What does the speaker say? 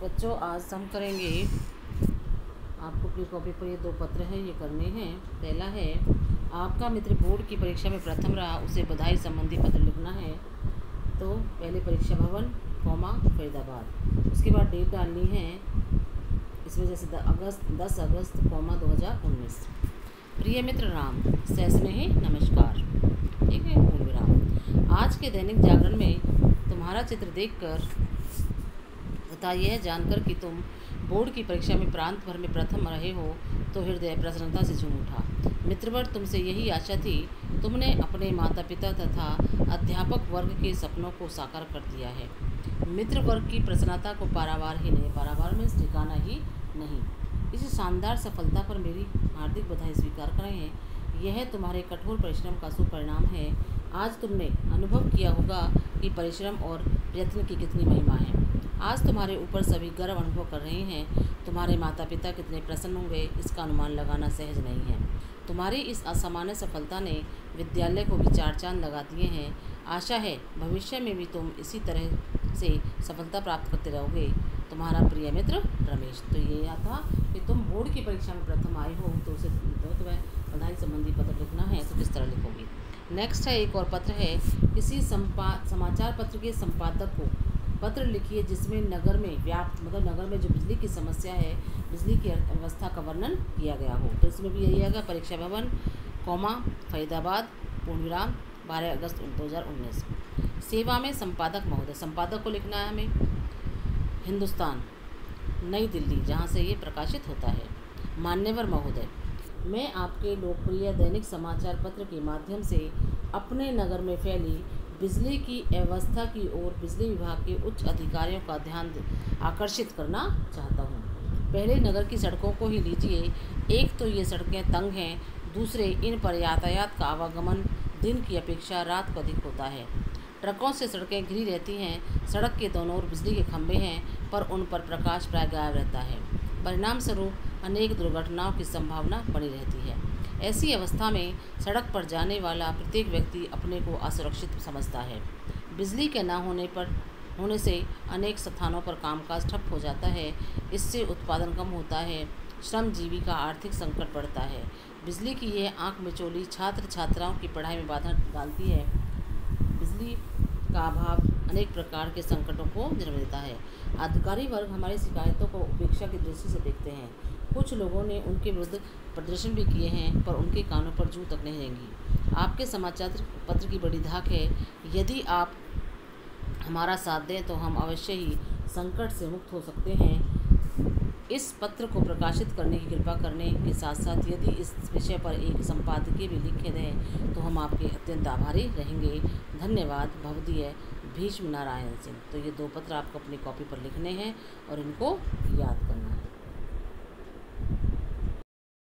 बच्चों आज हम करेंगे, आपको अपनी कॉपी पर ये 2 पत्र हैं ये करने हैं। पहला है, आपका मित्र बोर्ड की परीक्षा में प्रथम रहा, उसे बधाई संबंधी पत्र लिखना है। तो पहले परीक्षा भवन कॉमा फरीदाबाद, उसके बाद डेट डालनी है इसमें जैसे 10 अगस्त कॉमा 2019। प्रिय मित्र राम, सस्नेही नमस्कार। ठीक है, पूर्ण विराम। आज के दैनिक जागरण में तुम्हारा चित्र देखकर तथा यह जानकर कि तुम बोर्ड की परीक्षा में प्रांत भर में प्रथम रहे हो तो हृदय प्रसन्नता से झूम उठा। मित्रवर, तुमसे यही आशा थी। तुमने अपने माता पिता तथा अध्यापक वर्ग के सपनों को साकार कर दिया है। मित्र वर्ग की प्रसन्नता को पारावार ही नहीं, पारावार में ठिकाना ही नहीं। इस शानदार सफलता पर मेरी हार्दिक बधाई स्वीकार करें। यह तुम्हारे कठोर परिश्रम का सुपरिणाम है। आज तुमने अनुभव किया होगा कि परिश्रम और प्रयत्न की कितनी महिमा है। आज तुम्हारे ऊपर सभी गर्व अनुभव कर रहे हैं। तुम्हारे माता पिता कितने प्रसन्न होंगे इसका अनुमान लगाना सहज नहीं है। तुम्हारी इस असामान्य सफलता ने विद्यालय को भी 4 चांद लगा दिए हैं। आशा है भविष्य में भी तुम इसी तरह से सफलता प्राप्त करते रहोगे। तुम्हारा प्रिय मित्र रमेश। तो ये याद था कि तुम बोर्ड की परीक्षा में प्रथम आए हो तो उसे तुम्हें बधाई संबंधी पत्र लिखना है, तो किस तरह लिखोगे। नेक्स्ट है, एक और पत्र है। किसी समाचार पत्र के संपादक को पत्र लिखिए जिसमें नगर में व्याप्त, मतलब नगर में जो बिजली की समस्या है, बिजली की अवस्था का वर्णन किया गया हो। तो इसमें भी यही आएगा, परीक्षा भवन कौमा फरीदाबाद पूर्ण विराम 12 अगस्त 2019। सेवा में संपादक महोदय, संपादक को लिखना है हमें हिंदुस्तान नई दिल्ली, जहाँ से ये प्रकाशित होता है। मान्यवर महोदय, मैं आपके लोकप्रिय दैनिक समाचार पत्र के माध्यम से अपने नगर में फैली बिजली की अवस्था की ओर बिजली विभाग के उच्च अधिकारियों का ध्यान आकर्षित करना चाहता हूँ। पहले नगर की सड़कों को ही लीजिए। एक तो ये सड़कें तंग हैं, दूसरे इन पर यातायात का आवागमन दिन की अपेक्षा रात को अधिक होता है। ट्रकों से सड़कें घिरी रहती हैं। सड़क के दोनों ओर बिजली के खंभे हैं पर उन पर प्रकाश प्राय गायब रहता है। परिणाम स्वरूप अनेक दुर्घटनाओं की संभावना बनी रहती है। ऐसी अवस्था में सड़क पर जाने वाला प्रत्येक व्यक्ति अपने को असुरक्षित समझता है। बिजली के न होने से अनेक स्थानों पर कामकाज ठप हो जाता है। इससे उत्पादन कम होता है, श्रमजीवी का आर्थिक संकट बढ़ता है। बिजली की यह आंख मिचौली छात्र छात्राओं की पढ़ाई में बाधा डालती है। बिजली का अभाव अनेक प्रकार के संकटों को जन्म देता है। अधिकारी वर्ग हमारी शिकायतों को उपेक्षा की दृष्टि से देखते हैं। कुछ लोगों ने उनके विरुद्ध प्रदर्शन भी किए हैं पर उनके कानों पर जूं तक नहीं रहेंगी। आपके समाचार पत्र की बड़ी धाक है। यदि आप हमारा साथ दें तो हम अवश्य ही संकट से मुक्त हो सकते हैं। इस पत्र को प्रकाशित करने की कृपा करने के साथ साथ यदि इस विषय पर एक संपादकीय भी लिखे दें तो हम आपके अत्यंत आभारी रहेंगे। धन्यवाद। भवदीय भीष्म नारायण सिंह। तो ये 2 पत्र आपको अपनी कॉपी पर लिखने हैं और इनको याद करना है।